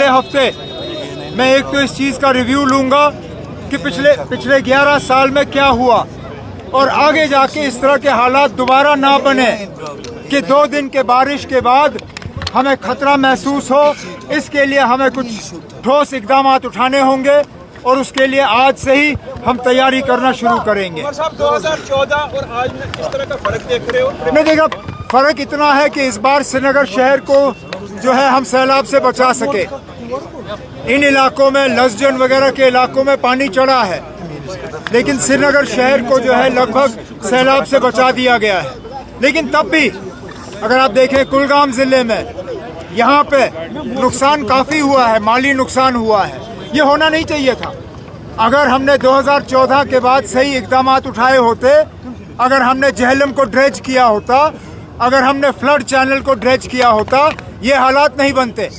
हफ्ते मैं एक तो इस चीज़ का रिव्यू लूँगा कि पिछले 11 साल में क्या हुआ और आगे जाके इस तरह के हालात दोबारा ना बने कि 2 दिन के बारिश के बाद हमें खतरा महसूस हो। इसके लिए हमें कुछ ठोस इकदाम उठाने होंगे और उसके लिए आज से ही हम तैयारी करना शुरू करेंगे। 2014 और आज में किस तरह का फर्क देख रहे हो? नहीं, देखा फर्क इतना है कि इस बार श्रीनगर शहर को जो है हम सैलाब से बचा सके। इन इलाकों में लसजन वगैरह के इलाकों में पानी चढ़ा है, लेकिन श्रीनगर शहर को जो है लगभग सैलाब से बचा दिया गया है। लेकिन तब भी अगर आप देखें कुलगाम जिले में यहाँ पे नुकसान काफ़ी हुआ है, माली नुकसान हुआ है। ये होना नहीं चाहिए था। अगर हमने 2014 के बाद सही इकदाम उठाए होते, अगर हमने झेलम को ड्रेज किया होता, अगर हमने फ्लड चैनल को ड्रेज किया होता, ये हालात नहीं बनते।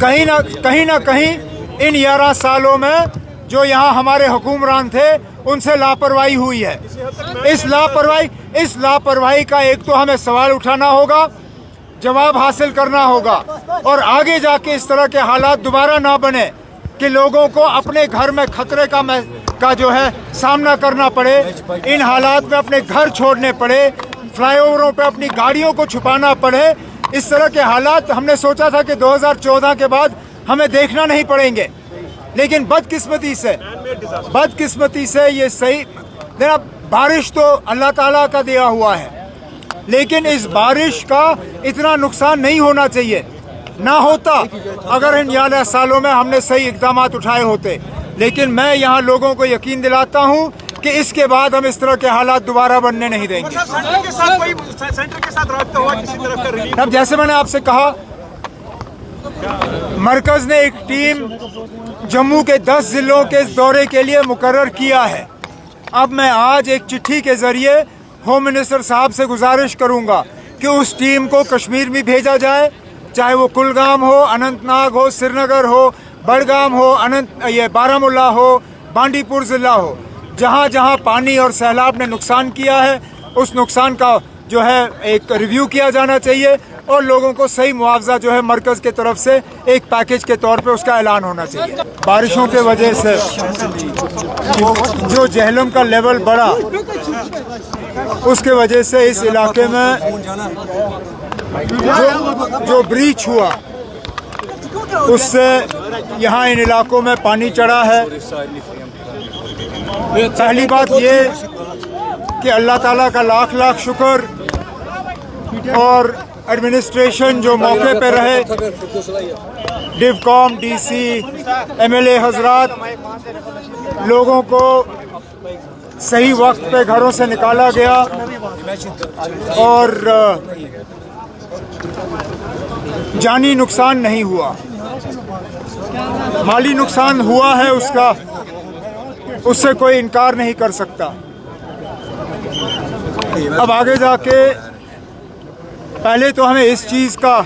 कहीं ना कहीं इन 11 सालों में जो यहाँ हमारे हुक्मरान थे उनसे लापरवाही हुई है। इस लापरवाही का एक तो हमें सवाल उठाना होगा, जवाब हासिल करना होगा और आगे जाके इस तरह के हालात दोबारा ना बने कि लोगों को अपने घर में खतरे का जो है सामना करना पड़े, इन हालात में अपने घर छोड़ने पड़े, फ्लाईओवरों पे अपनी गाड़ियों को छुपाना पड़े। इस तरह के हालात हमने सोचा था कि 2014 के बाद हमें देखना नहीं पड़ेंगे, लेकिन बदकिस्मती से ये सही देखना, बारिश तो अल्लाह ताला का दिया हुआ है, लेकिन इस बारिश का इतना नुकसान नहीं होना चाहिए। ना होता अगर इन 11 सालों में हमने सही इकदाम उठाए होते। लेकिन मैं यहाँ लोगों को यकीन दिलाता हूँ कि इसके बाद हम इस तरह के हालात दोबारा बनने नहीं देंगे। सेंटर के साथ रब्ता हुआ किसी तरह का रिलीफ? अब जैसे मैंने आपसे कहा, मरकज ने एक टीम जम्मू के 10 जिलों के दौरे के लिए मुकर्रर किया है। अब मैं आज एक चिट्ठी के जरिए होम मिनिस्टर साहब से गुजारिश करूंगा कि उस टीम को कश्मीर में भेजा जाए, चाहे वो कुलगाम हो, अनंतनाग हो, श्रीनगर हो, बड़गाम हो, बारामूला हो, बांडीपुर ज़िला हो। जहाँ जहाँ पानी और सैलाब ने नुकसान किया है उस नुकसान का जो है एक रिव्यू किया जाना चाहिए और लोगों को सही मुआवजा जो है मरकज़ के तरफ से एक पैकेज के तौर पे उसका ऐलान होना चाहिए। बारिशों के वजह से जो झेलम का लेवल बढ़ा, उसके वजह से इस इलाके में जो ब्रीच हुआ उससे यहाँ इन इलाकों में पानी चढ़ा है। पहली बात ये कि अल्लाह ताला का लाख लाख शुक्र और एडमिनिस्ट्रेशन जो मौके पे रहे, डिवकॉम, डीसी, एमएलए हजरात, लोगों को सही वक्त पे घरों से निकाला गया और जानी नुकसान नहीं हुआ। माली नुकसान हुआ है, उससे कोई इनकार नहीं कर सकता। अब आगे जाके पहले तो हमें इस चीज़ का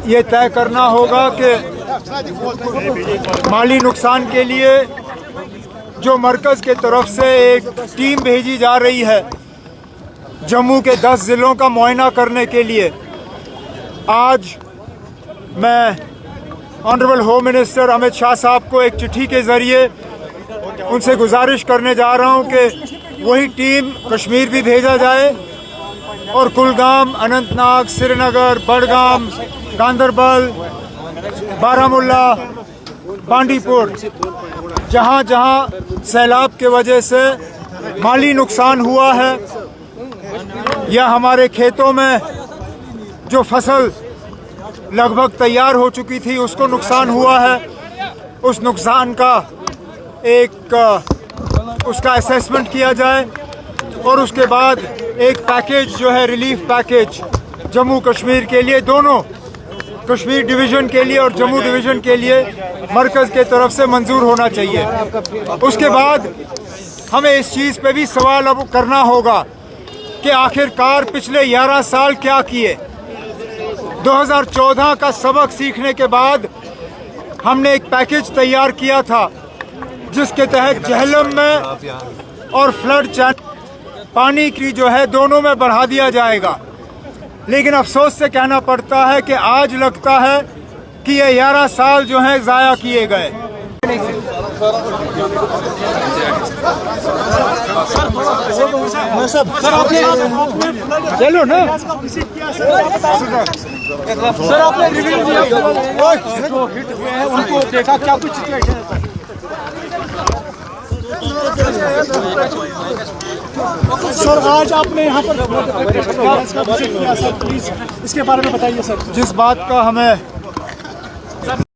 ये तय करना होगा कि माली नुकसान के लिए जो मरकज़ के तरफ से एक टीम भेजी जा रही है जम्मू के 10 ज़िलों का मुआयना करने के लिए, आज मैं honourable home minister Amit Shah साहब को एक चिट्ठी के ज़रिए उनसे गुजारिश करने जा रहा हूं कि वही टीम कश्मीर भी भेजा जाए और कुलगाम, अनंतनाग, श्रीनगर, बड़गाम, गांदरबल, बारामूला, बांडीपुर, जहां जहां सैलाब के वजह से माली नुकसान हुआ है या हमारे खेतों में जो फसल लगभग तैयार हो चुकी थी उसको नुकसान हुआ है, उस नुकसान का उसका असेसमेंट किया जाए और उसके बाद एक पैकेज जो है रिलीफ पैकेज जम्मू कश्मीर के लिए, दोनों कश्मीर डिवीज़न के लिए और जम्मू डिवीज़न के लिए मरकज़ के तरफ से मंजूर होना चाहिए। उसके बाद हमें इस चीज़ पे भी सवाल अब करना होगा कि आखिरकार पिछले 11 साल क्या किए। 2014 का सबक सीखने के बाद हमने एक पैकेज तैयार किया था जिसके तहत झेलम में और फ्लड चैनल पानी की जो है दोनों में बढ़ा दिया जाएगा। लेकिन अफसोस से कहना पड़ता है कि आज लगता है कि ये 11 साल जो हैं ज़ाया किए गए। चलो ना सर आपने रिव्यू दिया जो हिट हुए हैं उनको देखा, क्या कुछ सिचुएशन है सर? आज आपने यहाँ पर विजिट किया सर, प्लीज इसके बारे में बताइए सर। जिस बात का हमें